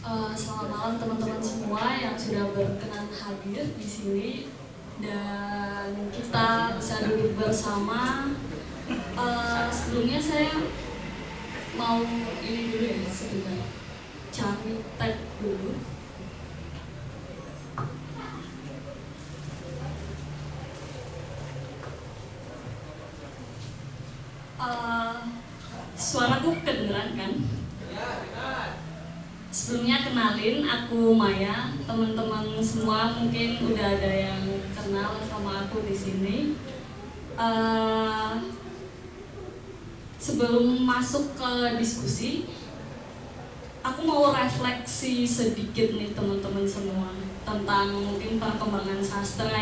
Selamat malam teman-teman semua yang sudah berkenan hadir di sini dan kita bisa duduk bersama. Sebelumnya saya mau ini dulu ya, sebentar cari tab dulu. Suaraku kedengeran kan? Sebelumnya kenalin, aku Maya. Teman-teman semua mungkin udah ada yang kenal sama aku di sini. Sebelum masuk ke diskusi, aku mau refleksi sedikit nih teman-teman semua tentang mungkin perkembangan sastra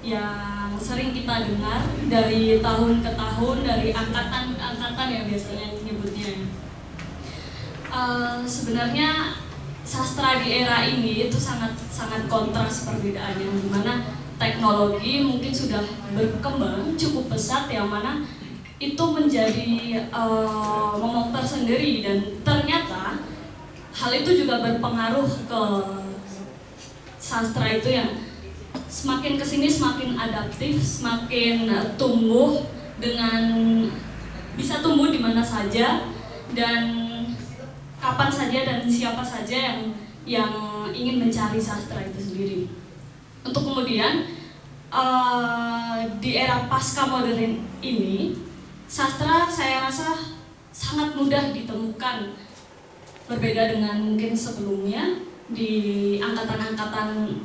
yang sering kita dengar dari tahun ke tahun, dari angkatan ke angkatan ya biasanya nyebutnya. Sebenarnya sastra di era ini itu sangat kontras perbedaannya, di mana teknologi mungkin sudah berkembang cukup pesat yang mana itu menjadi momok tersendiri, dan ternyata hal itu juga berpengaruh ke sastra itu yang semakin kesini semakin adaptif, semakin tumbuh dengan bisa tumbuh di mana saja dan kapan saja dan siapa saja yang ingin mencari sastra itu sendiri. Untuk kemudian di era pasca modern ini, sastra saya rasa sangat mudah ditemukan, berbeda dengan mungkin sebelumnya di angkatan-angkatan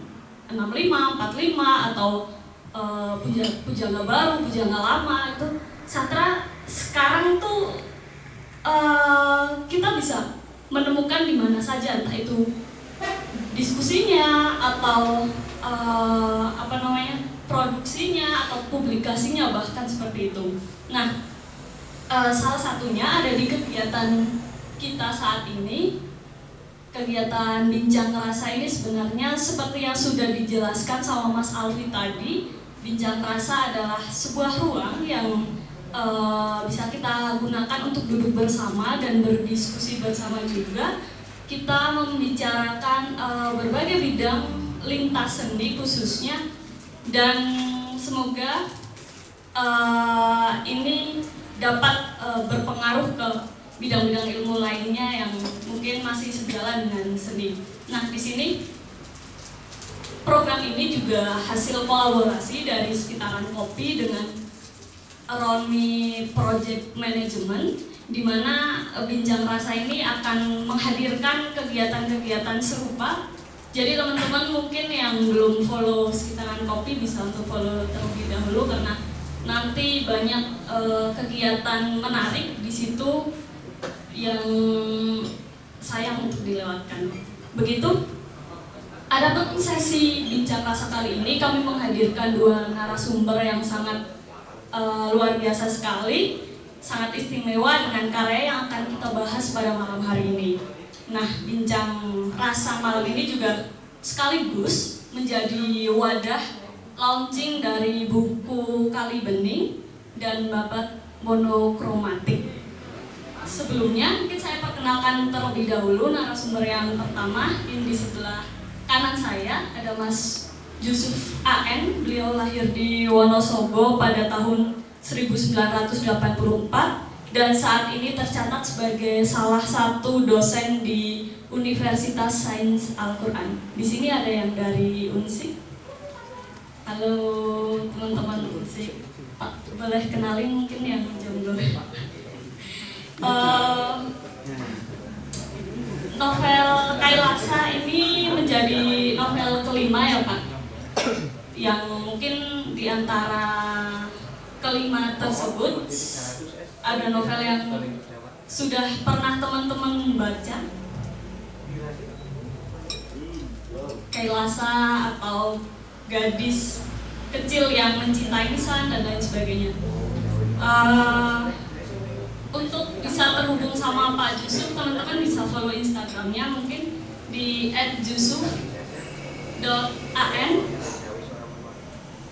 65, 45 atau pujangga baru, pujangga lama. Itu sastra sekarang tuh kita bisa menemukan di mana saja, entah itu diskusinya atau produksinya atau publikasinya, bahkan seperti itu. Nah, salah satunya ada di kegiatan kita saat ini. Kegiatan Bincang Rasa ini sebenarnya seperti yang sudah dijelaskan sama Mas Alfi tadi, Bincang Rasa adalah sebuah ruang yang bisa kita gunakan untuk duduk bersama dan berdiskusi bersama juga. Kita membicarakan berbagai bidang lintas seni khususnya, dan semoga ini dapat berpengaruh ke bidang-bidang ilmu lainnya yang mungkin masih sejalan dengan seni. Nah, di sini program ini juga hasil kolaborasi dari Sekitaran Kopi dengan Roni Project Management, di mana Bincang Rasa ini akan menghadirkan kegiatan-kegiatan serupa. Jadi teman-teman mungkin yang belum follow Sekitaran Kopi bisa untuk follow terlebih dahulu, karena nanti banyak kegiatan menarik di situ yang sayang untuk dilewatkan. Begitu. Adapun sesi Bincang Rasa kali ini kami menghadirkan dua narasumber yang sangat luar biasa sekali, sangat istimewa dengan karya yang akan kita bahas pada malam hari ini. Nah, Bincang Rasa malam ini juga sekaligus menjadi wadah launching dari buku Kali Bening dan Babat Monokromatik. Sebelumnya mungkin saya perkenalkan terlebih dahulu narasumber yang pertama. Ini di sebelah kanan saya ada Mas Yusuf AN. Beliau lahir di Wonosobo pada tahun 1984 dan saat ini tercatat sebagai salah satu dosen di Universitas Sains Al-Quran. Di sini ada yang dari Unsik. Halo teman-teman Unsik. Pak, boleh kenalin mungkin yang jomblo. Novel Kailasa ini menjadi novel kelima ya Pak, yang mungkin diantara kelima tersebut ada novel yang sudah pernah teman-teman baca. Kailasa atau gadis kecil yang mencintai insan dan lain sebagainya. Untuk bisa terhubung sama Pak Yusuf, teman-teman bisa follow Instagramnya mungkin di @yusuf.an.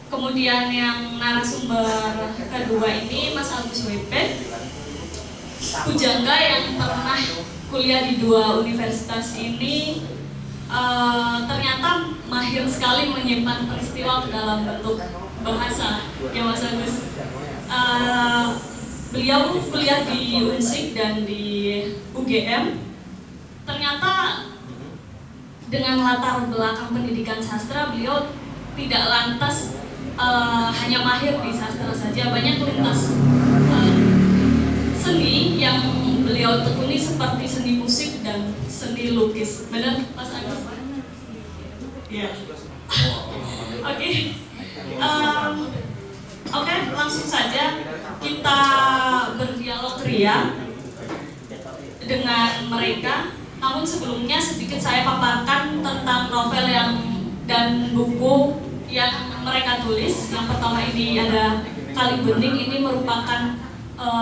Kemudian yang narasumber kedua ini Mas Agus WP. pujangga yang pernah kuliah di 2 universitas ini ternyata mahir sekali menyimpan peristiwa dalam bentuk bahasa, ya Mas Agus. Beliau kuliah di Unsik dan di UGM. Ternyata dengan latar belakang pendidikan sastra, beliau tidak lantas hanya mahir di sastra saja, banyak lintas seni yang beliau tekuni seperti seni musik dan seni lukis. Benar, Mas Agus? Ya. Oke. Oke, langsung saja kita berdialog ria dengan mereka. Namun sebelumnya sedikit saya paparkan tentang novel dan buku yang mereka tulis. Yang pertama ini ada Kali Bening. Ini merupakan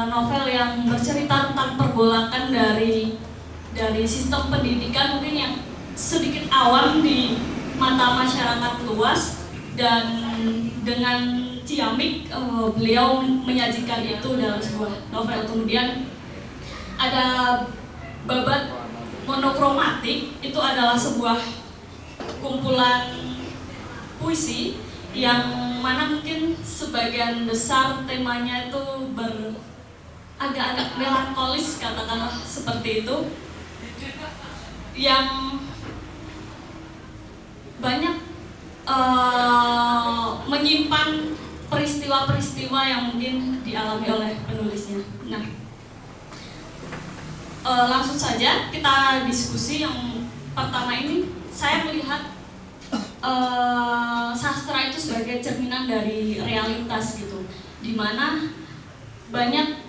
novel yang bercerita tentang pergolakan dari sistem pendidikan mungkin yang sedikit awam di mata masyarakat luas, dan dengan ciamik beliau menyajikan itu dalam sebuah novel. Kemudian ada Babat Monokromatik, itu adalah sebuah kumpulan puisi yang mana mungkin sebagian besar temanya itu agak-agak melankolis, katakanlah seperti itu, yang banyak menyimpan peristiwa-peristiwa yang mungkin dialami oleh penulisnya. Nah, langsung saja kita diskusi. Yang pertama ini saya melihat sastra itu sebagai cerminan dari realitas gitu, dimana banyak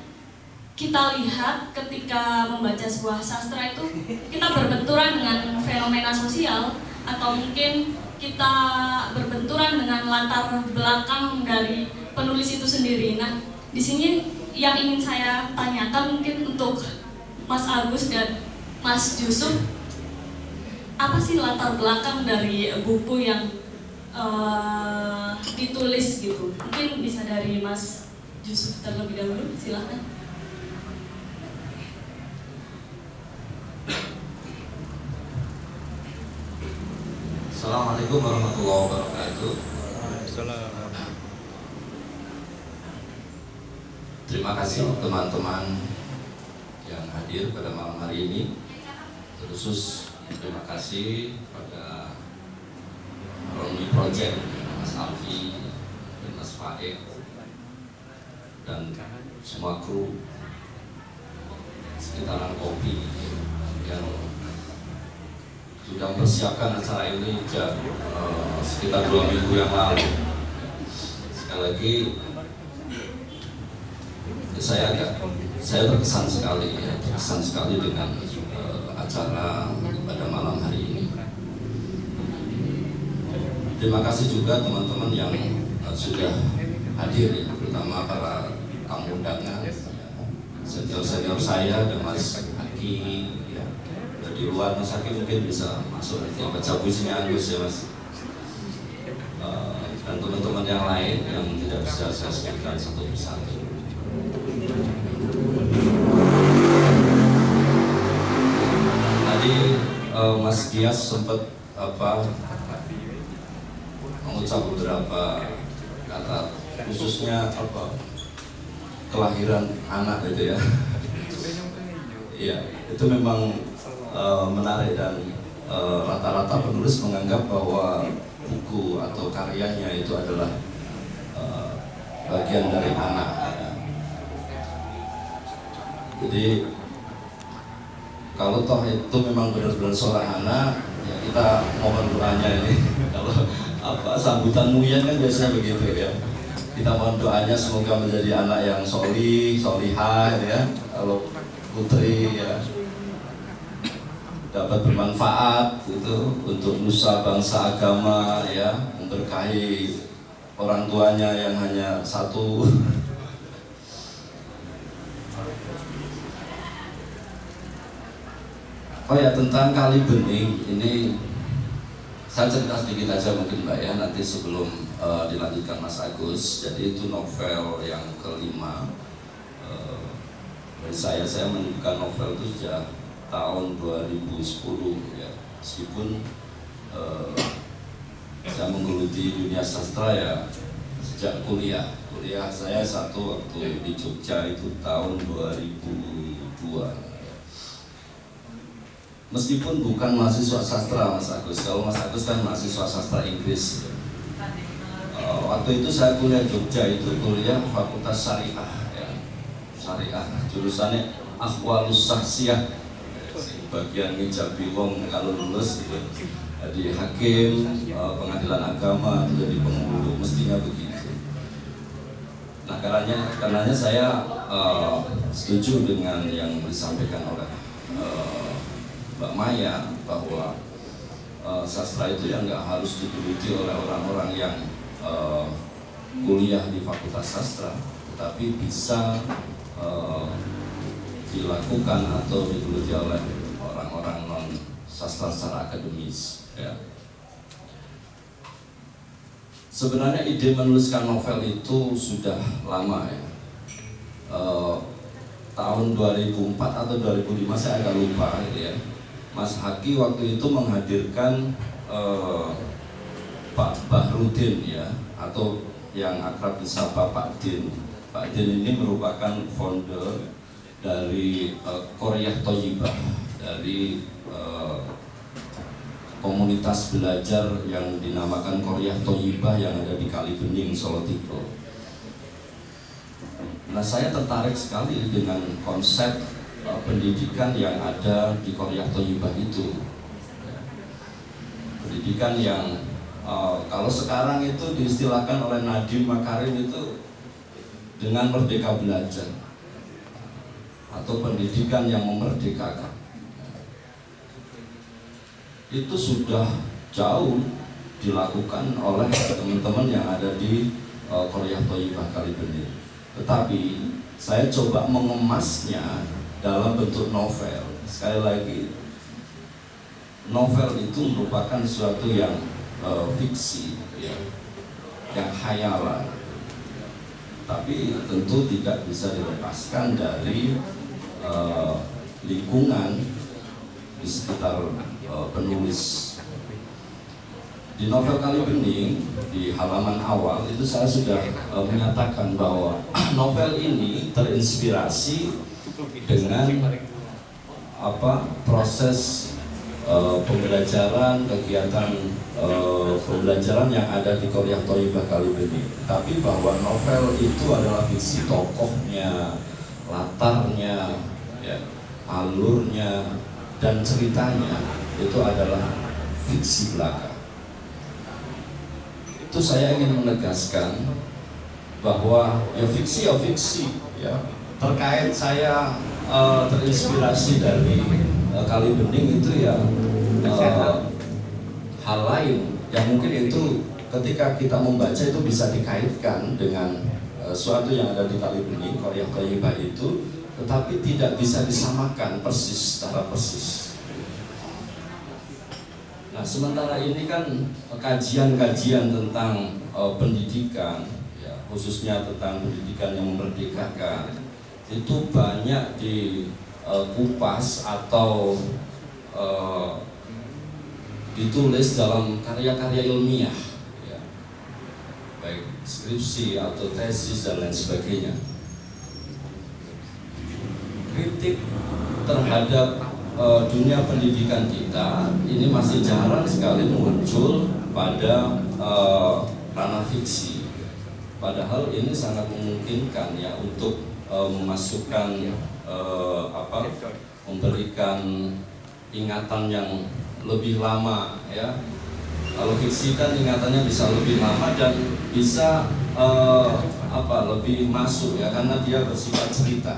kita lihat ketika membaca sebuah sastra itu kita berbenturan dengan fenomena sosial, atau mungkin kita berbenturan dengan latar belakang dari penulis itu sendiri. Nah, di sini yang ingin saya tanyakan mungkin untuk Mas Agus dan Mas Yusuf, apa sih latar belakang dari buku yang ditulis gitu? Mungkin bisa dari Mas Yusuf terlebih dahulu, silahkan. Assalamualaikum warahmatullahi wabarakatuh. Terima kasih teman-teman yang hadir pada malam hari ini. Terkhusus terima kasih pada Romi Project, Mas Alfi, dan Mas Faik, dan semua kru sekitaran kopi yang sudah mempersiapkan acara ini sekitar 2 minggu yang lalu. Sekali lagi saya terkesan sekali dengan acara pada malam hari ini. Terima kasih juga teman-teman yang sudah hadir, terutama para tamu undangan, senior saya dan Mas Aki. Di luar Mas Aki mungkin bisa masuk nanti baca puisinya Agus ya Mas, dan teman-teman yang lain yang tidak bisa saya sebutkan satu persatu. Tadi Mas Gias sempat mengucap beberapa kata, khususnya kelahiran anak itu ya. Iya, itu memang menarik, dan rata-rata penulis menganggap bahwa buku atau karyanya itu adalah bagian dari anak. Jadi kalau toh itu memang benar-benar seorang anak, ya kita mohon doanya ini. Kalau sambutan muyan kan biasanya begitu ya. Kita mohon doanya semoga menjadi anak yang solihah ya. Kalau putri ya dapat bermanfaat itu untuk nusa bangsa agama ya, memberkahi orang tuanya yang hanya satu. Oh ya, tentang Kali Bening ini saya cerita sedikit aja mungkin Mbak ya, nanti sebelum dilanjutkan Mas Agus. Jadi itu novel yang kelima Saya menemukan novel itu sejak tahun 2010 ya. Meskipun saya menggeluti dunia sastra ya sejak kuliah. Kuliah saya satu waktu di Jogja itu tahun 2002. Meskipun bukan mahasiswa sastra Mas Agus, kalau Mas Agus kan mahasiswa sastra Inggris. Waktu itu saya kuliah Jogja itu kuliah Fakultas Syariah ya. Syariah, jurusannya Ahwalus Sahsiyah. Bagian ngijabi wong kalau lulus gitu. Jadi hakim, pengadilan agama, jadi penghulu, mestinya begitu. Nah karenanya saya setuju dengan yang disampaikan oleh Mbak Maya bahwa sastra itu yang nggak harus digeluti oleh orang-orang yang kuliah di Fakultas Sastra, tetapi bisa dilakukan atau digeluti oleh orang-orang non sastra secara akademis. Ya. Sebenarnya ide menuliskan novel itu sudah lama ya. Tahun 2004 atau 2005 saya agak lupa gitu ya. Mas Haki waktu itu menghadirkan Pak Bahrudin ya, atau yang akrab disapa Pak Din. Pak Din ini merupakan founder dari Qoryah Thayyibah, dari komunitas belajar yang dinamakan Qoryah Thayyibah yang ada di Kalibening, Solotigo. Nah saya tertarik sekali dengan konsep pendidikan yang ada di Qoryah Thayyibah itu. Pendidikan yang kalau sekarang itu diistilahkan oleh Nadiem Makarim itu dengan merdeka belajar atau pendidikan yang memerdekakan. Itu sudah jauh dilakukan oleh teman-teman yang ada di Qoryah Thayyibah Kalibening. Tetapi saya coba mengemasnya dalam bentuk novel. Sekali lagi, novel itu merupakan sesuatu yang fiksi, ya, yang khayalan. Tapi tentu tidak bisa dilepaskan dari lingkungan di sekitar penulis. Di novel Kalibening, di halaman awal itu saya sudah menyatakan bahwa novel ini terinspirasi dengan proses pembelajaran, kegiatan pembelajaran yang ada di Qoryah Thayyibah Kalibening. Tapi bahwa novel itu adalah fiksi, tokohnya, latarnya, ya, alurnya, dan ceritanya itu adalah fiksi belaka. Itu saya ingin menegaskan bahwa ya fiksi ya. Terkait saya terinspirasi dari Kalibening itu ya hal lain yang mungkin itu ketika kita membaca itu bisa dikaitkan dengan suatu yang ada di Kalibening, Qoryah Thayyibah itu, tetapi tidak bisa disamakan persis secara persis. Nah, sementara ini kan kajian-kajian tentang pendidikan, ya, khususnya tentang pendidikan yang memerdekakan, itu banyak dikupas atau ditulis dalam karya-karya ilmiah, ya, baik skripsi atau tesis dan lain sebagainya. Kritik terhadap dunia pendidikan kita ini masih jarang sekali muncul pada ranah fiksi. Padahal ini sangat memungkinkan ya untuk memasukkan memberikan ingatan yang lebih lama ya. Kalau fiksi kan ingatannya bisa lebih lama dan bisa lebih masuk ya, karena dia bersifat cerita.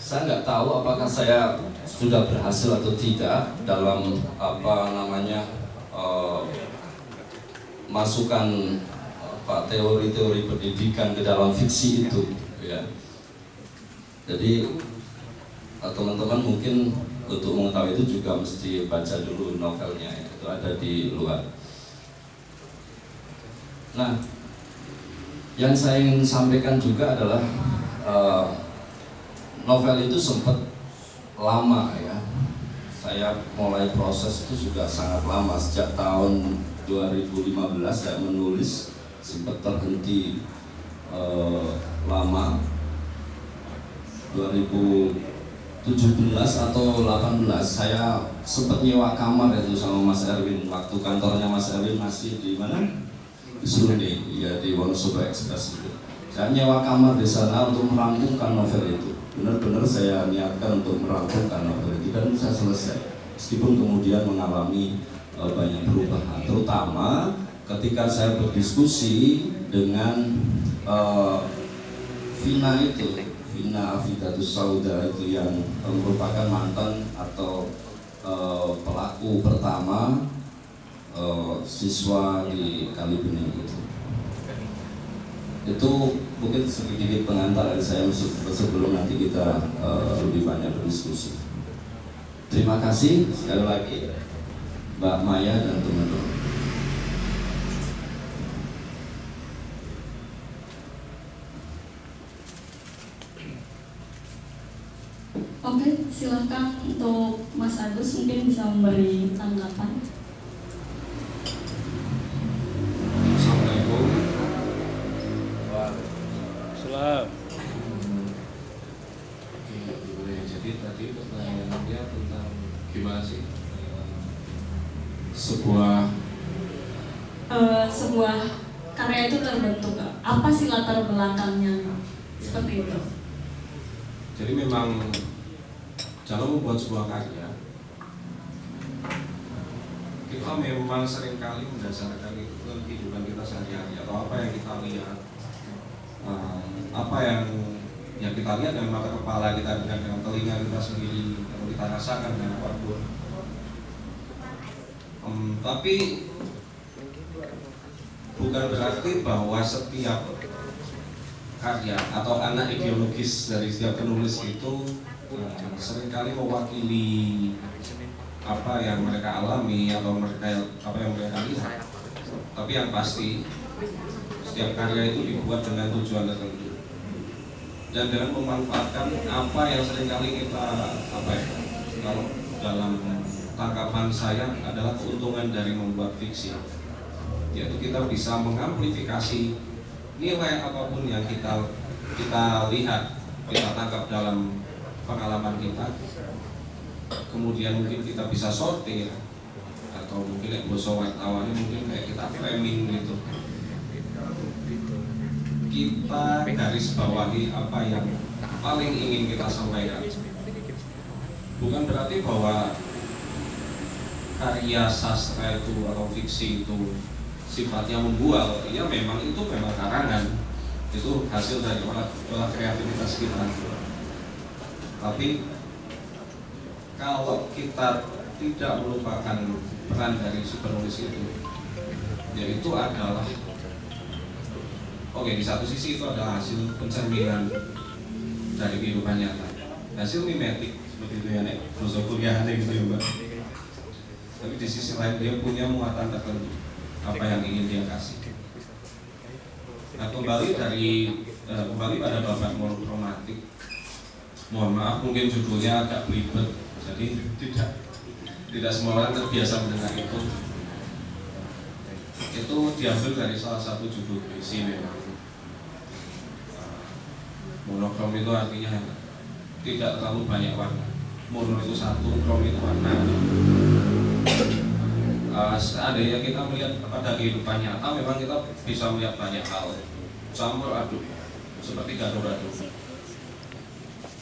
Saya nggak tahu apakah saya sudah berhasil atau tidak dalam masukkan teori-teori pendidikan ke dalam fiksi itu ya. Jadi teman-teman mungkin untuk mengetahui itu juga mesti baca dulu novelnya, itu ada di luar. Nah, yang saya ingin sampaikan juga adalah eh, novel itu sempat lama ya. Saya mulai proses itu sudah sangat lama, sejak tahun 2015 saya menulis, sempat terhenti lama. 2017 atau 18 saya sempat nyewa kamar itu sama Mas Erwin, waktu kantornya Mas Erwin masih di mana? Di Suruni, ya di Wonosobo Express itu. Saya nyewa kamar di sana untuk merampungkan novel itu. Benar-benar saya niatkan untuk merampungkan novel itu dan saya selesai. Meskipun kemudian mengalami banyak perubahan, terutama ketika saya berdiskusi dengan Vina itu, Vina Afidatus Sauda itu yang merupakan mantan atau pelaku pertama siswa di Kalibening itu mungkin sedikit pengantar dari saya sebelum nanti kita lebih banyak berdiskusi. Terima kasih sekali lagi Mbak Maya dan teman-teman. Oke, silakan untuk Mas Agus mungkin bisa memberi tanggapan. Assalamualaikum. Salam. Jadi tadi pertanyaannya tentang gimana sih sebuah karya itu terbentuk, apa sih latar belakangnya, seperti itu. Jadi memang dalam membuat sebuah karya kita memang seringkali mendasarkan itu ke kehidupan kita sehari-hari atau apa yang kita lihat, apa yang kita lihat dengan mata kepala kita, dengan telinga kita sendiri, atau kita rasakan dengan apapun. Tapi bukan berarti bahwa setiap karya atau anak ideologis dari setiap penulis itu seringkali mewakili apa yang mereka alami atau apa yang mereka lihat. Tapi yang pasti setiap karya itu dibuat dengan tujuan tertentu dan dengan memanfaatkan apa yang seringkali kita kalau dalam tangkapan saya adalah keuntungan dari membuat fiksi, yaitu kita bisa mengamplifikasi nilai apapun yang kita lihat, kita tangkap dalam pengalaman kita. Kemudian mungkin kita bisa sortir, atau mungkin yang bahasa wartawannya mungkin kayak kita framing gitu. Kita garis bawahi apa yang paling ingin kita sampaikan. Bukan berarti bahwa karya sastra itu atau fiksi itu sifatnya membual. Ya memang itu memang karangan, itu hasil dari olah kreativitas kita. Tapi kalau kita tidak melupakan peran dari si penulis itu, yaitu adalah di satu sisi itu adalah hasil pencerminan dari kehidupan nyata, hasil mimetik seperti itu ya nek proses kuliah gitu ya Mbak. Tapi di sisi lain dia punya muatan tertentu apa yang ingin dia kasih. Nah kembali pada babat monokromatik, mohon maaf mungkin judulnya agak belibet, jadi tidak semua orang terbiasa mendengar itu. Itu diambil dari salah satu judul puisi memang. Monokrom itu artinya tidak terlalu banyak warna. Mono itu satu, krom itu warna. Seandainya kita melihat pada kehidupan nyata, memang kita bisa melihat banyak hal campur aduk seperti gado-gado.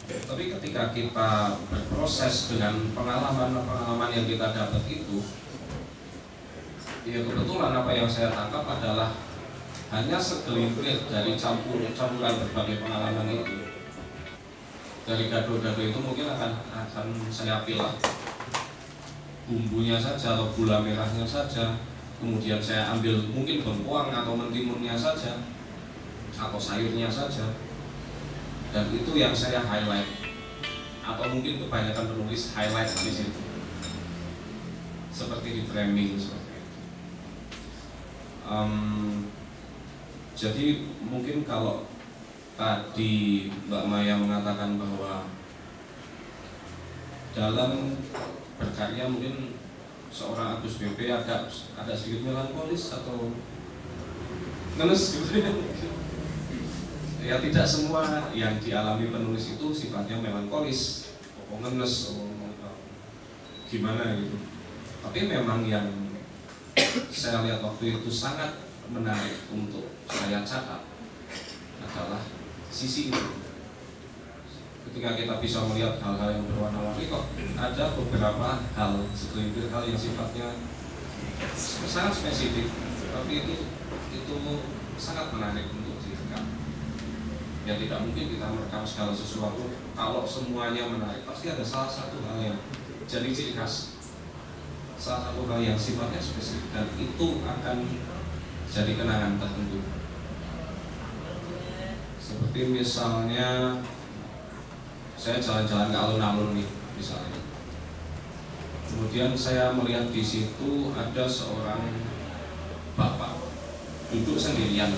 Tapi ketika kita berproses dengan pengalaman yang kita dapat itu, ya kebetulan apa yang saya tangkap adalah hanya segelintir dari campuran berbagai pengalaman itu. Dari gado-gado itu mungkin akan saya pilih bumbunya saja atau gula merahnya saja, kemudian saya ambil mungkin bengkoang atau mentimunnya saja atau sayurnya saja, dan itu yang saya highlight, atau mungkin kebanyakan penulis highlight di situ seperti di framing seperti itu. Jadi mungkin kalau tadi Mbak Maya mengatakan bahwa dalam berkarya mungkin seorang Agus BP agak sedikit melankolis atau ngenes gitu ya. Tidak semua yang dialami penulis itu sifatnya melankolis, ngenes, gimana gitu. Tapi memang yang saya lihat waktu itu sangat menarik untuk saya catat adalah sisi itu. Ketika kita bisa melihat hal-hal yang berwarna-warni, kok ada beberapa hal, segelintir hal yang sifatnya sangat spesifik, tapi itu sangat menarik untuk direkam. Ya tidak mungkin kita merekam segala sesuatu kalau semuanya menarik. Pasti ada salah satu hal yang jadi ciri khas, salah satu hal yang sifatnya spesifik, dan itu akan jadi kenangan tertentu. Seperti misalnya saya jalan-jalan ke alun-alun nih misalnya, kemudian saya melihat di situ ada seorang bapak duduk sendirian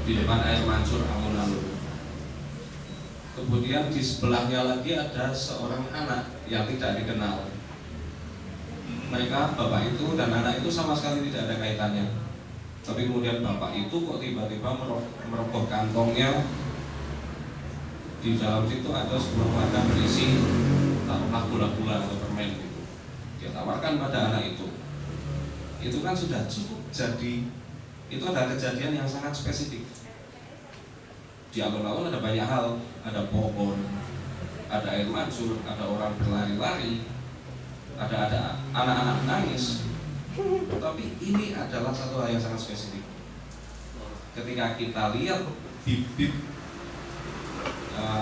di depan air mancur alun-alun. Kemudian di sebelahnya lagi ada seorang anak yang tidak dikenal. Mereka, bapak itu dan anak itu sama sekali tidak ada kaitannya. Tapi kemudian bapak itu kok tiba-tiba merogoh kantongnya. Di dalam situ ada sebuah wadah berisi taruhlah gula-gula atau permen gitu. Dia tawarkan pada anak itu. Itu kan sudah cukup jadi, itu ada kejadian yang sangat spesifik. Di alun-alun ada banyak hal, ada pohon, ada air mancur, ada orang berlari-lari, ada anak-anak menangis. Tapi ini adalah satu hal yang sangat spesifik. Ketika kita lihat bibit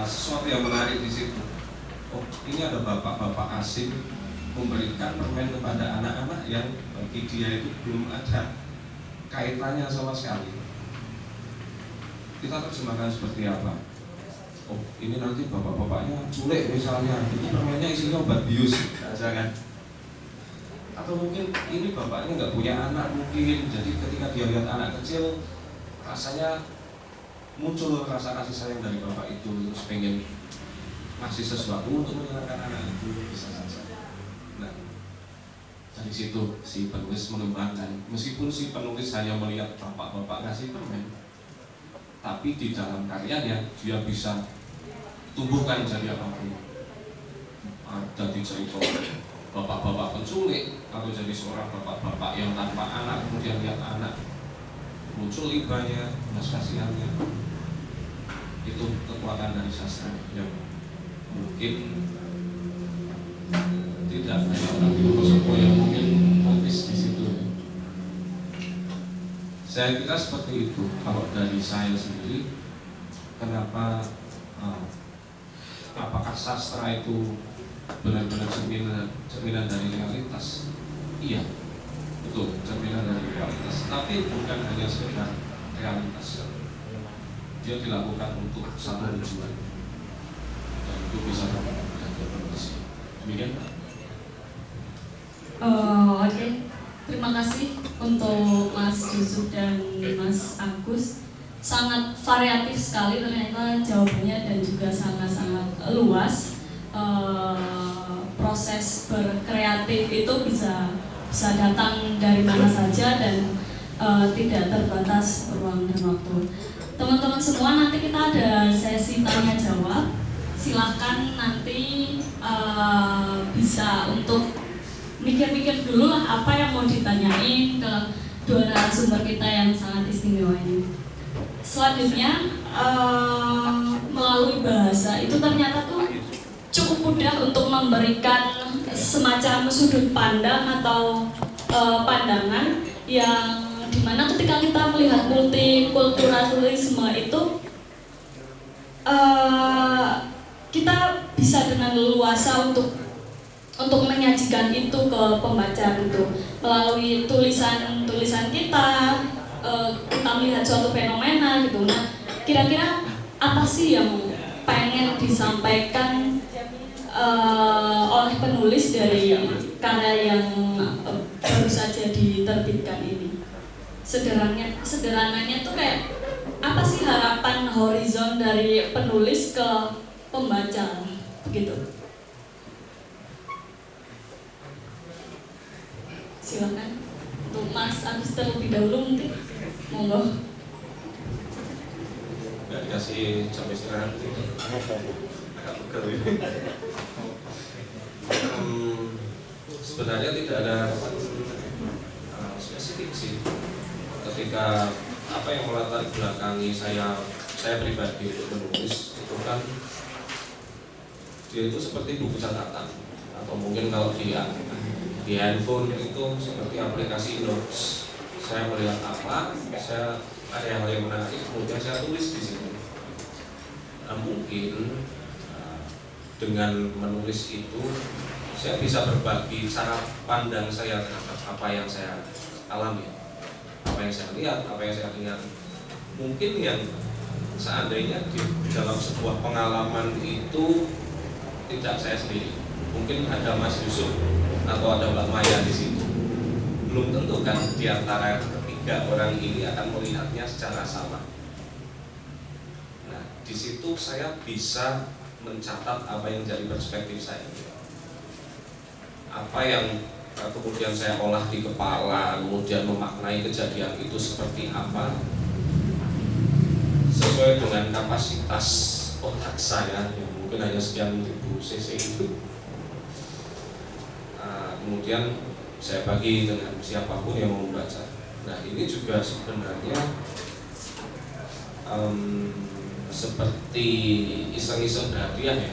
sesuatu yang menarik di situ. Oh, ini ada bapak-bapak asing memberikan permen kepada anak-anak yang bagi dia itu belum ada kaitannya sama sekali. Kita terjemahkan seperti apa? Oh, ini nanti bapak-bapaknya culik misalnya, itu permennya isinya obat bius, jangan. Atau mungkin ini bapaknya nggak punya anak mungkin, jadi ketika dia lihat anak kecil, rasanya muncul rasa kasih sayang dari bapak itu, terus pengen ngasih sesuatu untuk menyenangkan anak itu, bisa saja. Nah, dari situ si penulis mengembangkan, meskipun si penulis hanya melihat bapak-bapak ngasih permen, tapi di dalam karyanya dia bisa tumbuhkan jadi apapun. Ada di cerita bapak-bapak penculik, atau jadi seorang bapak-bapak yang tanpa anak, kemudian lihat anak muncul ibanya, belas kasihannya. Itu kekuatan dari sastra yang mungkin tidak hanya orang filosofi yang mungkin notice di situ. Saya kira seperti itu. Kalau dari saya sendiri, kenapa apakah sastra itu benar-benar cerminan dari realitas? Iya, betul, cerminan dari realitas. Tapi bukan hanya sekedar realitas. Dia dilakukan untuk satu tujuan, dan itu bisa menjadi profesi. Demikian, Pak. Oke. Terima kasih untuk Mas Yusuf dan Mas Agus. Sangat variatif sekali ternyata jawabannya, dan juga sangat-sangat luas. Proses berkreatif itu bisa datang dari mana saja, dan tidak terbatas ruang dan waktu. Teman-teman semua, nanti kita ada sesi tanya jawab. Silahkan nanti bisa untuk mikir-mikir dulu lah apa yang mau ditanyain ke dua narasumber kita yang sangat istimewa ini. Selanjutnya, melalui bahasa itu ternyata tuh cukup mudah untuk memberikan semacam sudut pandang atau pandangan yang dimana ketika kita melihat multikulturalisme itu kita bisa dengan leluasa untuk menyajikan itu ke pembaca gitu. Melalui tulisan kita, kita melihat suatu fenomena gitu. Nah, kira-kira apa sih yang pengen disampaikan oleh penulis dari karya yang baru saja diterbitkan ini? Sederhananya tuh kayak apa sih harapan horizon dari penulis ke pembaca begitu? Silakan untuk Mas Agus terlebih dahulu mungkin, monggo. Nggak dikasih jam istirahat agak pegel ya. Sebenarnya tidak ada harapan spesifik sih. Ketika apa yang melatar belakangi saya pribadi untuk menulis itu kan dia itu seperti buku catatan, atau mungkin kalau di handphone itu seperti aplikasi notes. Saya melihat apa, saya ada hal yang menarik, kemudian saya tulis di situ. Nah, mungkin dengan menulis itu saya bisa berbagi cara pandang saya terhadap apa yang saya alami, apa yang saya lihat, apa yang saya dengar. Mungkin yang seandainya di dalam sebuah pengalaman itu tidak saya sendiri, mungkin ada Mas Yusuf atau ada Mbak Maya di situ. Belum tentu kan di antara ketiga orang ini akan melihatnya secara sama. Nah, di situ saya bisa mencatat apa yang jadi perspektif saya, apa yang kemudian saya olah di kepala, kemudian memaknai kejadian itu seperti apa sesuai dengan kapasitas otak saya yang mungkin hanya sekian ribu cc itu. Kemudian saya bagi dengan siapapun yang mau membaca. Nah, ini juga sebenarnya seperti iseng-iseng hadiah ya,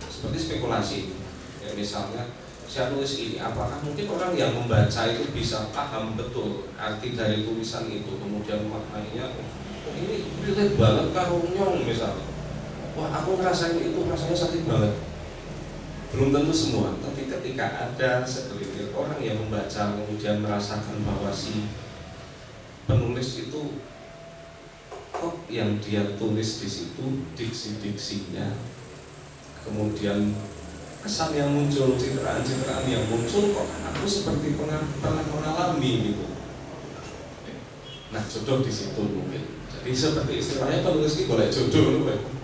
seperti spekulasi ya. Misalnya saya tulis ini, apakah mungkin orang yang membaca itu bisa paham betul arti dari tulisan itu, kemudian maknanya ini relate banget karo nyong misalnya, wah aku ngerasain itu rasanya sakit banget. Belum tentu semua, tapi ketika ada segelintir orang yang membaca kemudian merasakan bahwa si penulis itu kok yang dia tulis di situ diksi-diksinya, kemudian kesan yang muncul, citraan-citraan yang muncul, kok aku seperti pernah mengalami gitu. Nah, jodoh di situ mungkin. Jadi seperti istilahnya penulis ini boleh jodoh loh.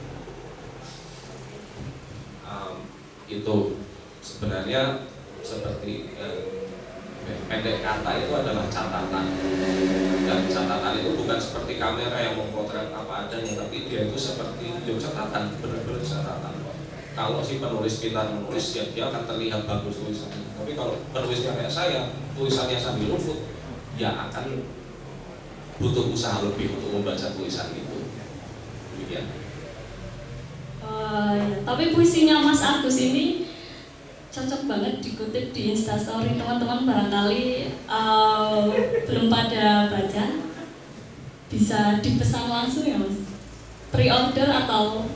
Itu sebenarnya seperti pendek kata itu adalah catatan, dan catatan itu bukan seperti kamera yang memotret apa adanya, tapi dia itu seperti catatan, benar-benar catatan. Kalau si penulis pintar menulis, ya dia akan terlihat bagus tulisannya. Tapi kalau penulisnya kayak saya, tulisannya sambil rumput, ya akan butuh usaha lebih untuk membaca tulisan itu. Demikian. Ya, tapi puisinya Mas Agus ini cocok banget dikutip di Instastory. Teman-teman barangkali belum pada baca, bisa dipesan langsung ya Mas, pre-order atau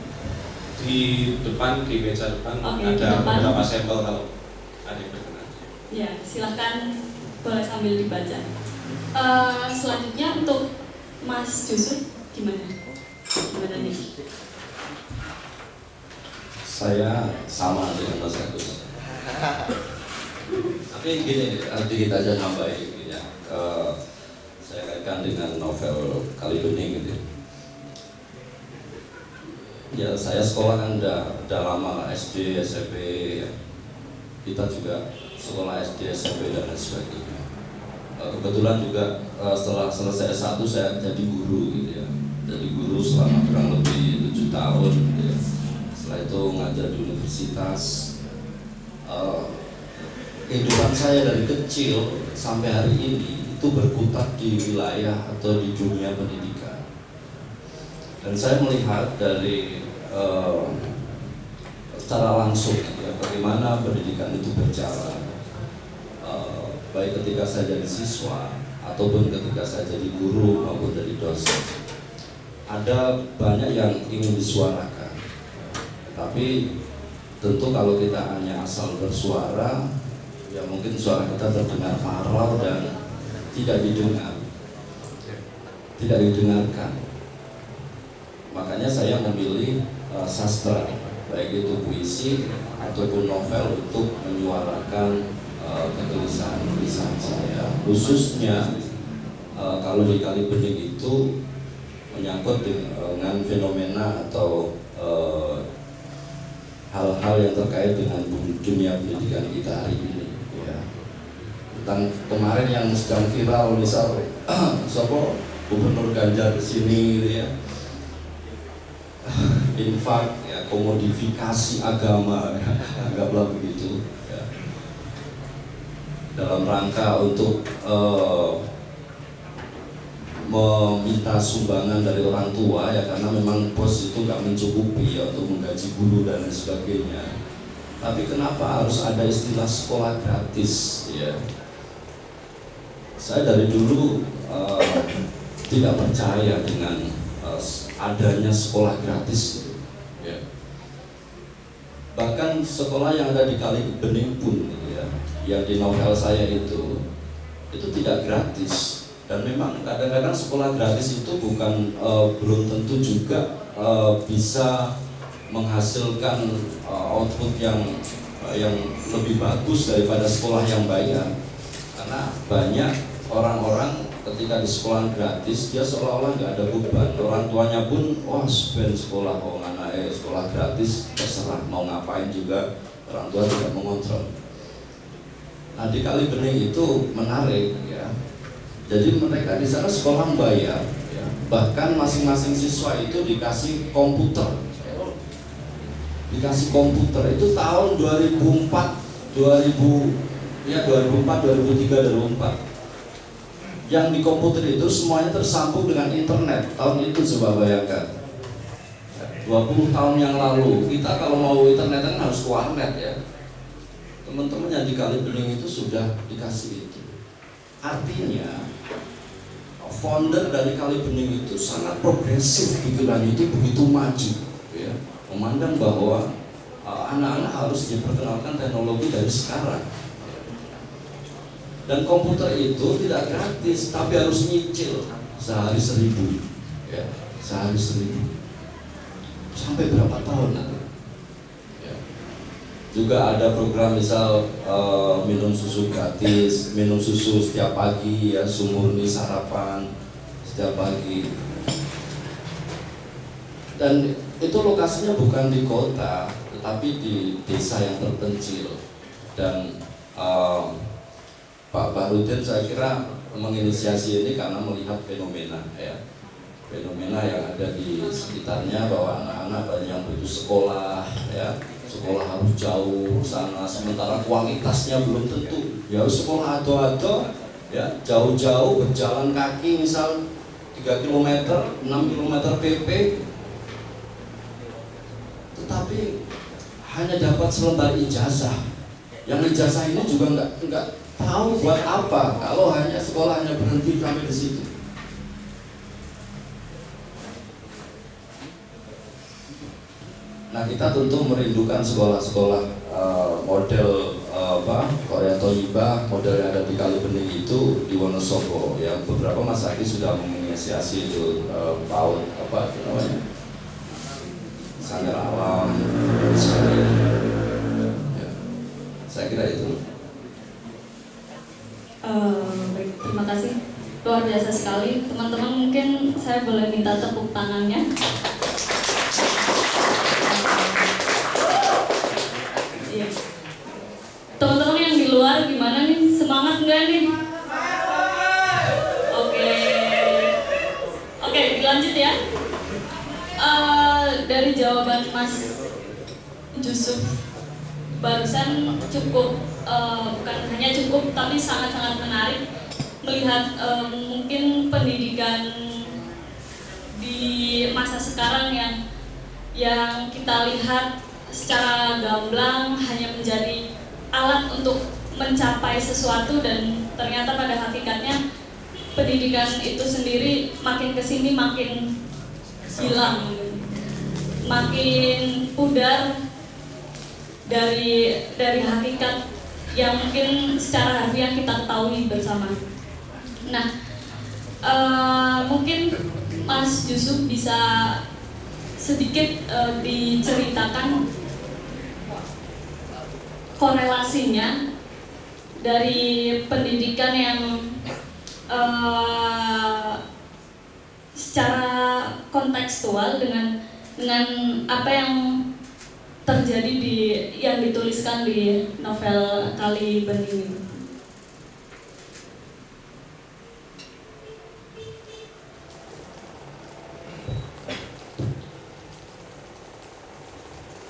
di depan, di meja depan. Okay, ada beberapa sampel kalau ada yang berkenan. Ya, silahkan, boleh sambil dibaca. Selanjutnya untuk Mas Yusuf, gimana nih? Saya sama dengan Mas Agus. Tapi gini, sedikit aja nambahin ya. Saya kaitkan dengan novel Kalibening gitu. Ya, saya sekolah kan udah lama lah, SD, SMP ya. Kita juga sekolah SD, SMP dan lain sebagainya. Kebetulan juga setelah selesai S1 saya jadi guru gitu ya. Jadi guru selama kurang lebih 7 tahun gitu ya. Setelah itu ngajar di universitas. Kehidupan saya dari kecil sampai hari ini itu berkutat di wilayah atau di dunia pendidikan. Dan saya melihat dari secara langsung ya, bagaimana pendidikan itu berjalan, baik ketika saya jadi siswa ataupun ketika saya jadi guru maupun jadi dosen. Ada banyak yang ingin disuarakan, tapi tentu kalau kita hanya asal bersuara, ya mungkin suara kita terdengar parau dan tidak didengarkan. Makanya saya memilih sastra, baik itu puisi ataupun novel, untuk menyuarakan tulisan saya, khususnya kalau di Kali Bening itu menyangkut dengan fenomena atau hal-hal yang terkait dengan dunia pendidikan kita hari ini, ya. Tentang kemarin yang sedang viral, misal Gubernur Ganjar di sini, gitu ya, infak, ya, komodifikasi agama, ya, anggaplah begitu, ya. Dalam rangka untuk meminta sumbangan dari orang tua, ya, karena memang bos itu nggak mencukupi, ya, untuk menggaji guru dan lain sebagainya. Tapi kenapa harus ada istilah sekolah gratis, ya? Saya dari dulu tidak percaya dengan adanya sekolah gratis, ya. Bahkan sekolah yang ada di Kali Bening pun, ya, yang di novel saya itu tidak gratis. Dan memang kadang-kadang sekolah gratis itu bukan belum tentu juga bisa menghasilkan output yang lebih bagus daripada sekolah yang bayar. Karena banyak orang-orang ketika di sekolah gratis dia seolah-olah nggak ada beban. Orang tuanya pun spend sekolah, anaknya sekolah gratis terserah mau ngapain juga, orang tua tidak mengontrol. Nah, di Kali Bening itu menarik, ya. Jadi mereka di sana sekolah bayar, ya. Bahkan masing-masing siswa itu dikasih komputer. Dikasih komputer itu tahun 2004, 2003, 2004. Yang di komputer itu semuanya tersambung dengan internet. Tahun itu coba bayangkan. 20 tahun yang lalu, kita kalau mau internet kan harus ke warnet, ya. Teman-teman yang di Kali Bening itu sudah dikasih itu. Artinya founder dari Kali Bening itu sangat progresif, pikirannya itu begitu maju, ya. Memandang bahwa anak-anak harus diperkenalkan teknologi dari sekarang. Dan komputer itu tidak gratis, tapi harus nyicil sehari 1.000, ya, sehari 1.000. Sampai berapa tahun nanti? Ya. Juga ada program misal minum susu gratis, minum susu setiap pagi, ya, Sumurni sarapan setiap pagi. Dan itu lokasinya bukan di kota, tetapi di desa yang terpencil. Dan Pak Bahrudin saya kira menginisiasi ini karena melihat fenomena, ya, fenomena yang ada di sekitarnya, bahwa anak-anak banyak yang putus sekolah, ya, sekolah harus jauh sana, sementara kualitasnya belum tentu. Ya harus sekolah ado-ado, ya, jauh-jauh berjalan kaki misal 3 km, 6 km PP, tetapi hanya dapat selembar ijazah. Yang ijazah ini juga enggak tahu buat apa kalau hanya sekolahnya berhenti sampai di situ. Nah, kita tentu merindukan sekolah-sekolah model Korea Toyiba, model yang ada di Kali Bening itu di Wonosobo, yang beberapa Mas Aki sudah menginisiasi itu PAUD namanya, Sanggar Alam, ya. Saya kira itu. Baik, terima kasih, luar biasa sekali teman-teman. Mungkin saya boleh minta tepuk tangannya. Iya. Teman-teman yang di luar gimana nih, semangat nggak nih? Oke, dilanjut ya. Dari jawaban Mas Jusuf barusan cukup, bukan hanya cukup tapi sangat-sangat menarik melihat mungkin pendidikan di masa sekarang yang kita lihat secara gamblang hanya menjadi alat untuk mencapai sesuatu, dan ternyata pada hakikatnya pendidikan itu sendiri makin kesini makin hilang, makin pudar dari hakikat yang mungkin secara harfiah kita ketahui bersama. Nah, mungkin Mas Jusuf bisa sedikit diceritakan korelasinya dari pendidikan yang secara kontekstual dengan apa yang terjadi yang dituliskan di novel Kali Bening ini.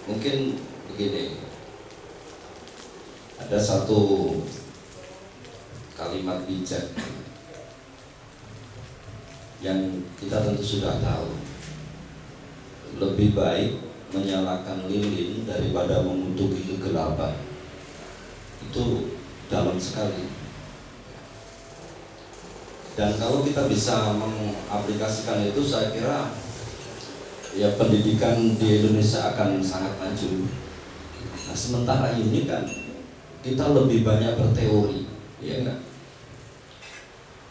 Mungkin begini, ada satu kalimat bijak yang kita tentu sudah tahu, lebih baik menyalakan lilin daripada menutupi kegelapan. Itu dalam sekali. Dan kalau kita bisa mengaplikasikan itu, saya kira ya pendidikan di Indonesia akan sangat maju. Nah, sementara ini kan kita lebih banyak berteori, ya kan?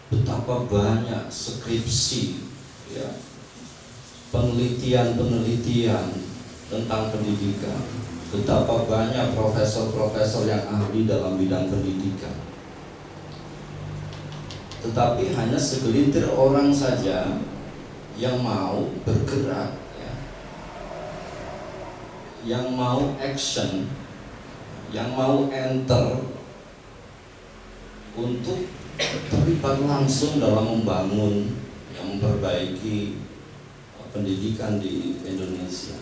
Betapa banyak skripsi, ya, penelitian tentang pendidikan, betapa banyak profesor-profesor yang ahli dalam bidang pendidikan. Tetapi hanya segelintir orang saja yang mau bergerak, ya, yang mau action, yang mau enter untuk terlibat langsung dalam membangun, yang memperbaiki pendidikan di Indonesia.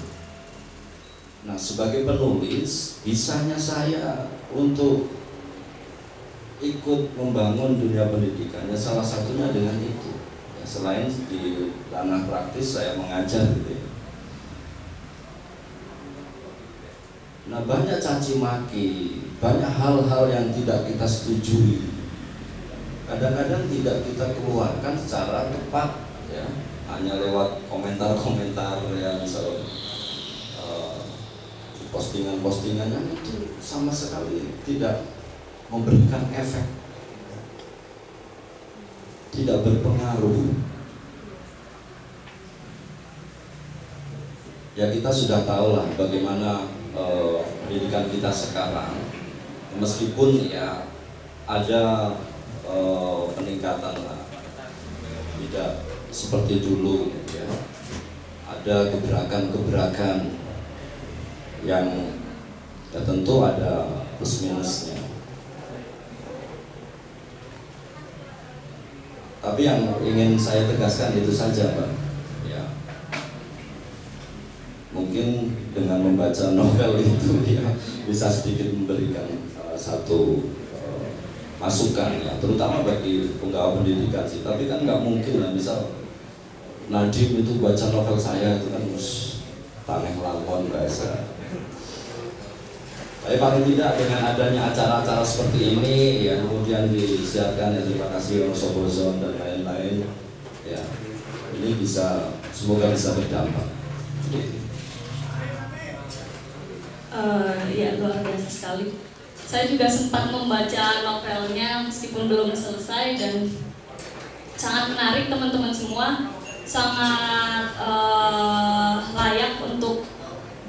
Nah, sebagai penulis, bisanya saya untuk ikut membangun dunia pendidikannya salah satunya dengan itu. Ya, selain di ranah praktis saya mengajar gitu ya. Nah, banyak caci maki, banyak hal-hal yang tidak kita setujui. Kadang-kadang tidak kita keluarkan secara tepat, ya, hanya lewat komentar-komentar yang postingan-postingan yang itu sama sekali tidak memberikan efek, tidak berpengaruh. Ya, kita sudah tahu lah bagaimana pendidikan kita sekarang, meskipun ya ada peningkatan lah, tidak seperti dulu, ya. Ada gebrakan-gebrakan yang ya tentu ada plus minusnya. Tapi yang ingin saya tegaskan itu saja, Pak. Ya, mungkin dengan membaca novel itu ya bisa sedikit memberikan satu masukan, ya, terutama bagi penggawa pendidikan sih. Tapi kan nggak mungkin lah, misal Nadiem itu baca novel saya itu kan harus taneh lampon bahasa. Tapi paling tidak dengan adanya acara-acara seperti ini, ya, kemudian disiarkan, ya, terima kasih Rosobozon dan lain-lain, ya, ini bisa, semoga bisa berdampak. Ya, luar biasa sekali. Saya juga sempat membaca novelnya meskipun belum selesai, dan sangat menarik teman-teman semua, sangat layak untuk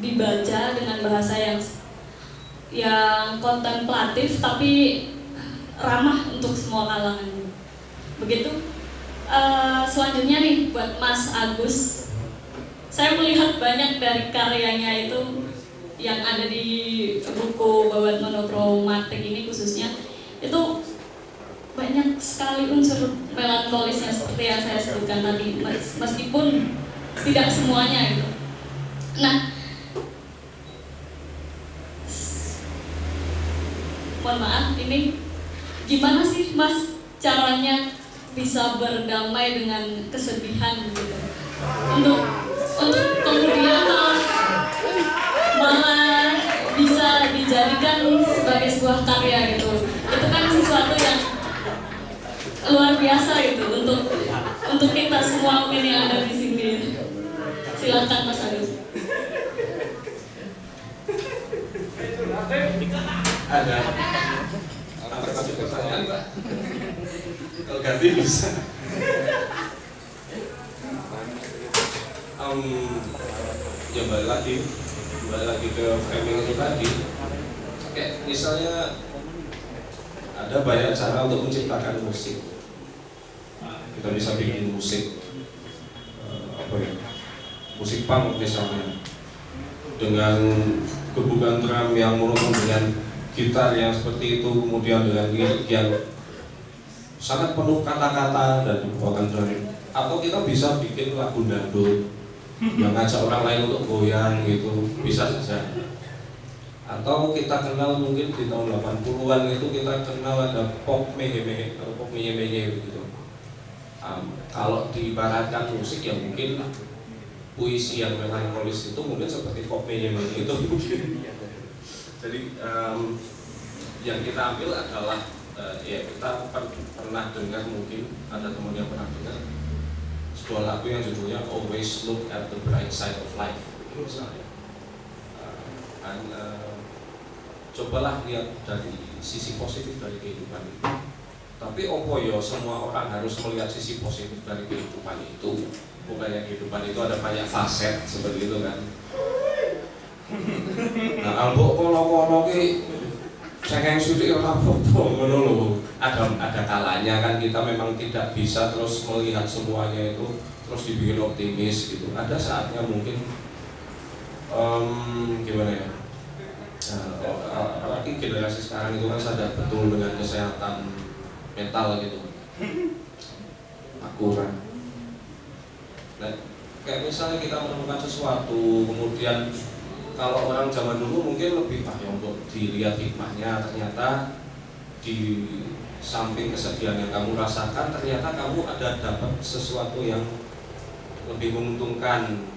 dibaca dengan bahasa yang kontemplatif tapi ramah untuk semua kalangan. Begitu. Selanjutnya nih buat Mas Agus, saya melihat banyak dari karyanya itu yang ada di buku Babat Monokromatik ini khususnya, itu banyak sekali unsur melankolisnya seperti yang saya sebutkan tadi, meskipun tidak semuanya gitu. Nah, mohon maaf, ini gimana sih Mas caranya bisa berdamai dengan kesedihan gitu, untuk kemudian malah bisa dijadikan sebagai sebuah karya gitu. Itu kan sesuatu yang luar biasa gitu untuk kita semua mungkin yang ada di sini. Silakan Mas Agus. Ada pertanyaan, Pak? Kalau ganti bisa. Ya balik lagi ke framing itu tadi. Oke, misalnya ada banyak cara untuk menciptakan musik. kita bisa bikin musik musik punk misalnya dengan gebukan drum yang monoton dengan gitar yang seperti itu, kemudian dengan lirik yang sangat penuh kata-kata dan dibawakan drum. Atau kita bisa bikin lagu dangdut yang ngajak orang lain untuk goyang gitu, bisa saja. Atau kita kenal mungkin di tahun 80-an itu kita kenal ada pop mehe-mehe atau pop menye-menye begitu. Kalau diibaratkan musik ya mungkin puisi yang melankolis itu mungkin seperti pop menye-menye itu mungkin. Jadi yang kita ambil adalah ya kita pernah dengar, mungkin ada teman yang pernah dengar sebuah lagu yang judulnya Always Look at the Bright Side of Life misalnya. Cobalah lihat dari sisi positif dari kehidupan itu. Tapi opo yo semua orang harus melihat sisi positif dari kehidupan itu. Bukannya kehidupan itu ada banyak faset seperti itu kan. Nah, albuk kono-kono ki cengeng sithik ora apa-apa ngono lho. Ada kalanya kan kita memang tidak bisa terus melihat semuanya itu terus dibikin optimis gitu. Ada saatnya mungkin gimana ya? Apalagi generasi sekarang itu kan sadar betul dengan kesehatan mental gitu. Aku kan. Nah, kayak misalnya kita menemukan sesuatu, kemudian kalau orang zaman dulu mungkin lebih ya untuk dilihat hikmahnya, ternyata di samping kesedihan yang kamu rasakan, ternyata kamu ada dapat sesuatu yang lebih menguntungkan.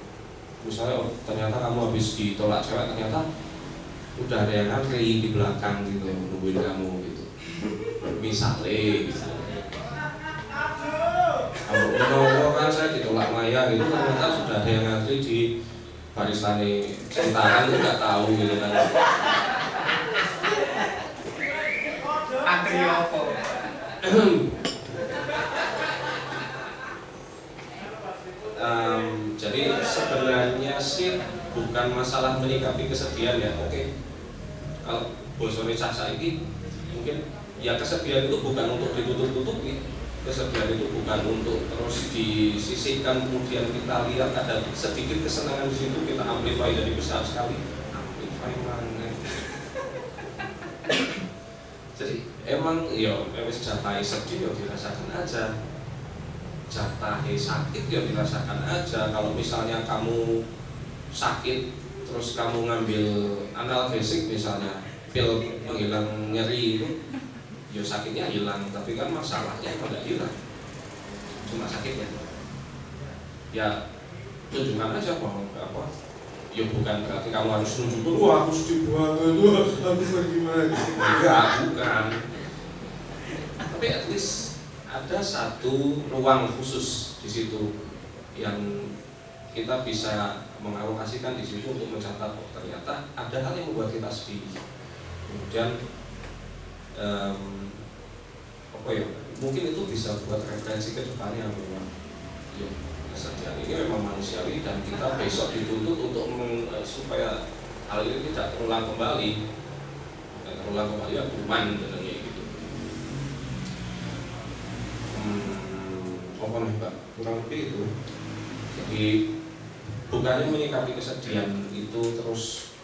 Misalnya ternyata kamu habis ditolak cewek, ternyata udah ada yang ngantri di belakang gitu nungguin kamu gitu. Misalnya gitu. Kalau kan saya ditolak Maya gitu, ternyata sudah ada yang ngantri di baristane Centaran, itu nggak tahu gitu kan. Antri apa? Jadi sebenarnya sih bukan masalah menyikapi kesedihan ya. Oke. Kalau bosone cah ini mungkin ya kesedihan itu bukan untuk ditutup-tutupi. Kesedihan itu bukan untuk terus disisihkan, kemudian kita lihat ada sedikit kesenangan di situ kita amplify jadi besar sekali. Amplify mana? Jadi emang ya wis jatahe sedih ya dirasakan aja. Jatahe sakit ya dirasakan aja. Kalau misalnya kamu sakit terus kamu ngambil analgesik misalnya, pil penghilang nyeri itu, ya sakitnya hilang, tapi kan masalahnya tidak hilang, cuma sakitnya. Ya tunjukkan aja bahwa apa, ya bukan berarti kamu harus nunjukin wah aku sedih banget, wah aku bagaimana, enggak, bukan. Tapi at least ada satu ruang khusus di situ yang kita bisa mengalokasikan di situ untuk mencatat, oh ternyata ada hal yang membuat kita sedih. Kemudian apa ya, mungkin itu bisa buat referensi ke depannya bahwa ya, kesedihan ini memang manusiawi dan kita besok dituntut untuk supaya hal ini tidak terulang kembali. Terulang kembali ya kuman dan kayak gitu. Apa nih Pak? Kurang lebih itu. Jadi bukannya menyikapi kesedihan itu terus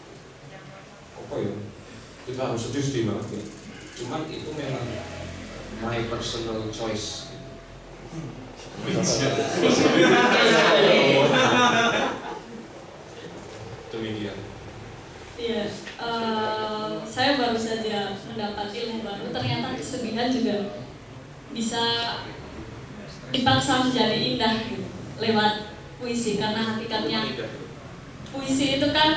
apa ya, kita harus sedih banget ya. Cuman itu memang my personal choice. Demikian. Iya, saya baru saja mendapat ilmu baru. Ternyata kesedihan juga bisa dipaksa menjadi indah gitu, lewat puisi, karena hakikatnya puisi itu kan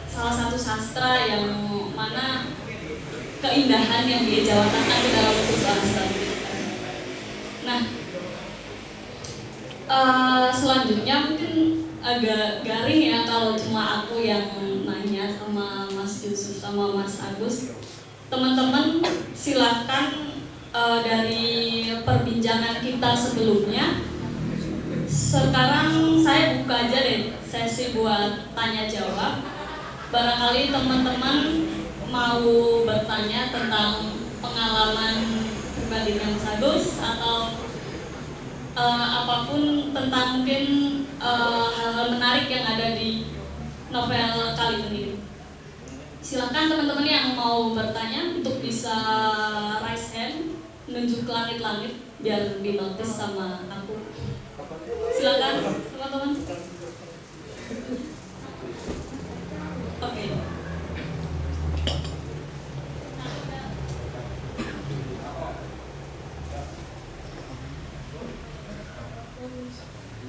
salah satu sastra yang mana keindahan yang diejawantkan di dalam bentuk bahasa. Nah, selanjutnya mungkin agak garing ya kalau cuma aku yang nanya sama Mas Yusuf sama Mas Agus. Teman-teman silakan dari perbincangan kita sebelumnya. Sekarang saya buka aja deh sesi buat tanya jawab. Barangkali teman-teman mau bertanya tentang pengalaman Batin yang bagus atau apapun tentang mungkin hal-hal menarik yang ada di novel Kali Pendiri. Silakan teman-teman yang mau bertanya untuk bisa raise hand, menunjuk ke langit-langit biar dinotis sama aku. Silakan teman-teman. Oke.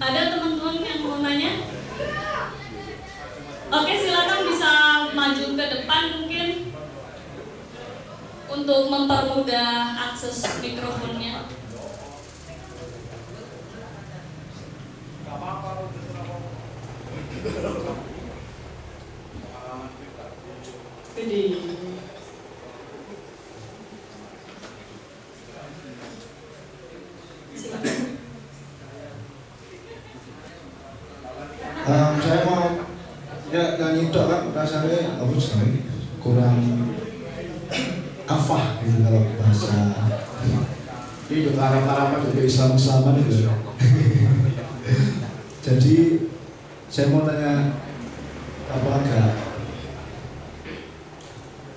Ada teman-teman yang mau nanya? Oke, silakan bisa maju ke depan mungkin untuk mempermudah akses mikrofonnya. Jadi saya mau ya nyanyi dok kan rasanya apa sih kurang kafah gitu kalau bahasa ini juga arah-arah juga Islam-Islaman itu. Jadi saya mau tanya apa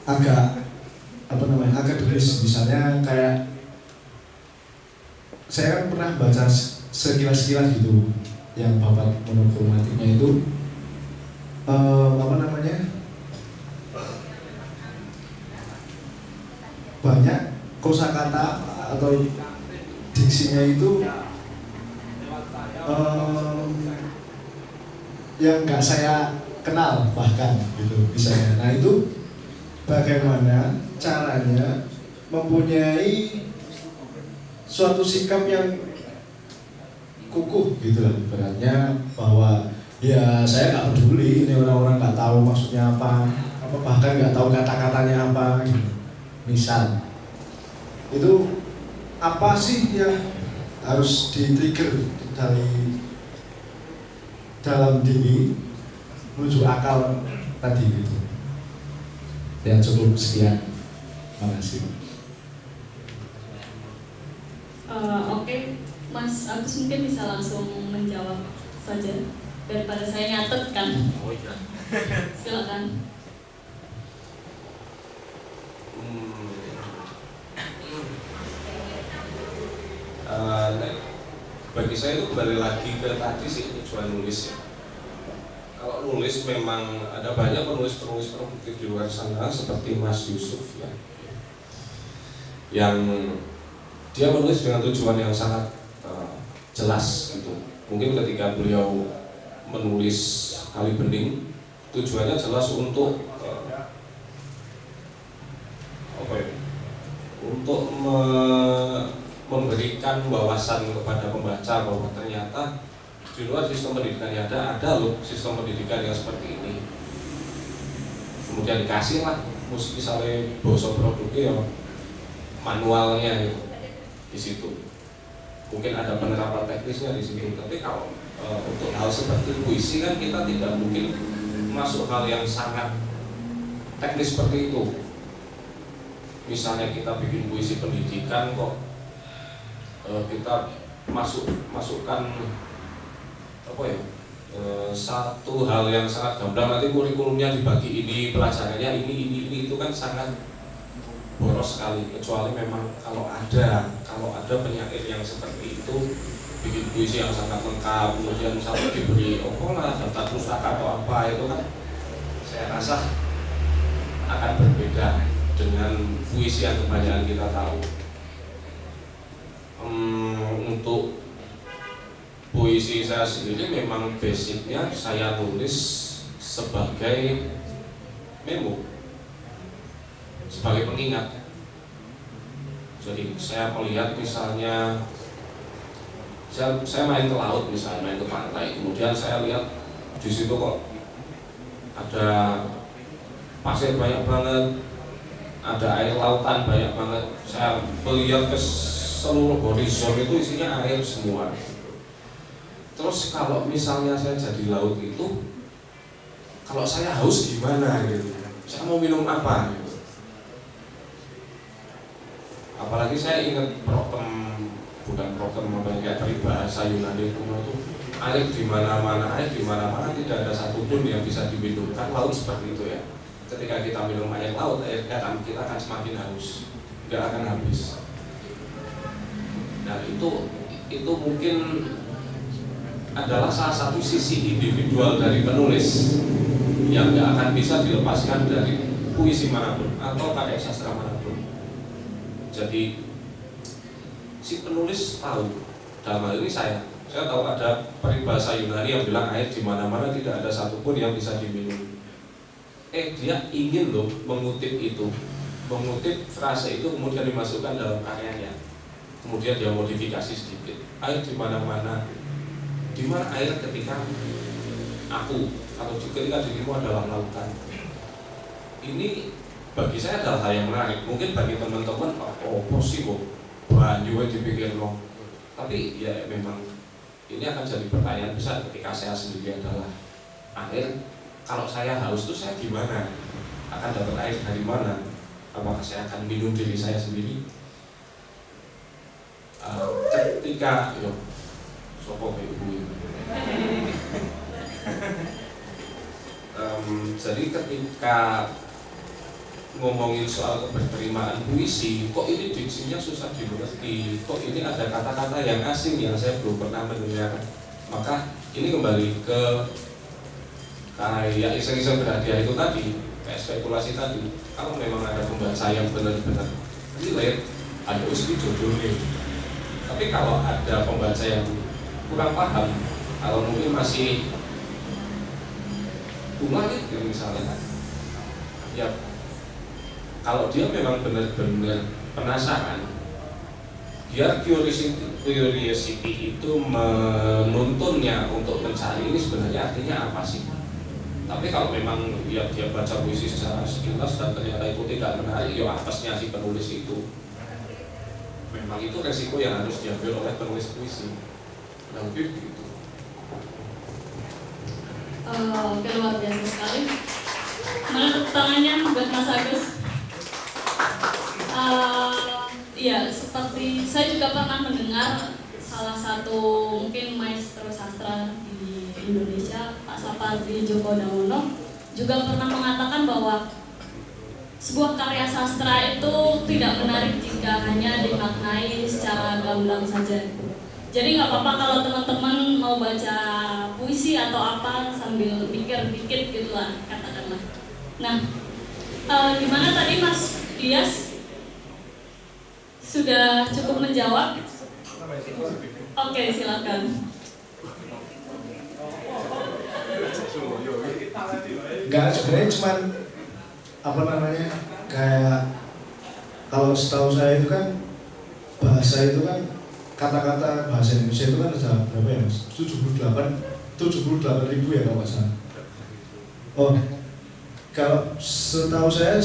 agak apa namanya akademis, misalnya kayak saya kan pernah baca sekilas-kilas gitu yang bapak monoformatiknya itu apa namanya banyak kosakata atau diksinya itu yang nggak saya kenal bahkan gitu misalnya. Nah itu bagaimana caranya mempunyai suatu sikap yang kukuh gitu lah, ibaratnya bahwa ya saya nggak peduli ini orang-orang nggak tahu maksudnya apa bahkan nggak tahu kata-katanya apa gitu. Misal itu apa sih yang harus di-trigger dari dalam diri menuju akal tadi gitu. Dan cukup sekian, makasih. Oke. Mas Agus mungkin bisa langsung menjawab saja daripada saya nyatet kan. Silakan. Bagi saya itu kembali lagi ke tadi sih tujuan nulis ya. Kalau nulis memang ada banyak penulis-penulis produktif di luar sana seperti Mas Yusuf ya, yang dia menulis dengan tujuan yang sangat jelas gitu. Mungkin ketika beliau menulis Kali Bening, tujuannya jelas untuk untuk memberikan wawasan kepada pembaca bahwa ternyata di luar sistem pendidikan yang ada loh sistem pendidikan yang seperti ini. Kemudian dikasih lah, misalnya bahasa produknya ya manualnya gitu di situ. Mungkin ada penerapan teknisnya di situ. Tapi kalau untuk hal seperti puisi kan kita tidak mungkin masuk hal yang sangat teknis seperti itu. Misalnya kita bikin puisi pendidikan kok kita masukkan apa ya satu hal yang sangat gamblang, nanti kurikulumnya dibagi ini, pelajarannya ini itu kan sangat boros sekali. Kecuali memang kalau ada penyair yang seperti itu bikin puisi yang sangat lengkap, kemudian misalnya diberi daftar pustaka atau apa, itu kan saya rasa akan berbeda dengan puisi yang kebanyakan kita tahu. Untuk puisi saya sendiri memang basicnya saya tulis sebagai memo, sebagai pengingat. Jadi saya melihat misalnya saya main ke laut, misalnya main ke pantai, kemudian saya lihat di situ kok ada pasir banyak banget, ada air lautan banyak banget. Saya melihat ke seluruh horizon itu isinya air semua. Terus kalau misalnya saya jadi laut itu, kalau saya haus gimana gitu? Saya mau minum apa? Gitu. Apalagi saya ingat bukan kayak peribahasa Yunani kuno itu, air di mana-mana tidak ada satupun yang bisa diminumkan. Laut seperti itu ya. Ketika kita minum air laut, kita akan semakin haus, nggak akan habis. Nah itu mungkin adalah salah satu sisi individual dari penulis yang nggak akan bisa dilepaskan dari puisi manapun atau karya sastra manapun. Jadi si penulis tahu, dalam hal ini saya tahu ada peribahasa Yunani yang bilang air di mana-mana tidak ada satupun yang bisa diminum. Dia ingin loh mengutip frase itu kemudian dimasukkan dalam karyanya. Kemudian dia modifikasi sedikit. Air di mana-mana. Di mana air ketika aku atau ketika dirimu adalah lautan. Ini bagi saya adalah hal yang menarik. Mungkin bagi teman-teman, kok banyu dipikir loh. Tapi ya memang ini akan jadi pertanyaan besar ketika saya sendiri adalah air. Kalau saya haus itu saya gimana? Akan dapat air dari mana? Apakah saya akan minum diri saya sendiri? Ketika jadi ketika ngomongin soal keberterimaan puisi, kok ini diksinya susah dimengerti, kok ini ada kata-kata yang asing yang saya belum pernah mendengar. Maka ini kembali ke kayak iseng-iseng berhadiah itu tadi, kayak spekulasi tadi. Kalau memang ada pembaca yang benar-benar relate, ada uski judulnya. Tapi kalau ada pembaca yang kurang paham, kalau mungkin masih gitu misalnya, ya kalau dia memang benar-benar penasaran, biar curiosity itu menuntunnya untuk mencari ini sebenarnya artinya apa sih. Tapi kalau memang dia baca puisi secara sekilas dan ternyata itu tidak menarik, ya apesnya si penulis itu. Memang itu resiko yang harus diambil oleh penulis puisi. Lebih begitu. Oke, luar biasa sekali. Mana tepuk tangannya buat Mas Agus? Ya, seperti saya juga pernah mendengar salah satu mungkin maestro sastra di Indonesia, Pak Sapardi Djoko Damono, juga pernah mengatakan bahwa sebuah karya sastra itu tidak menarik jika hanya dimaknai secara gamblang saja. Jadi nggak apa-apa kalau teman-teman mau baca puisi atau apa sambil pikir dikit gitu lah, katakanlah. Nah, gimana tadi Mas Dias sudah cukup menjawab? Oke, silakan. Enggak, sebenarnya cuman kayak kalau setahu saya itu kan bahasa itu kan kata-kata bahasa Indonesia itu kan ada berapa ya Mas? 78 ribu ya kalau nggak salah. Oh, kalau setahu saya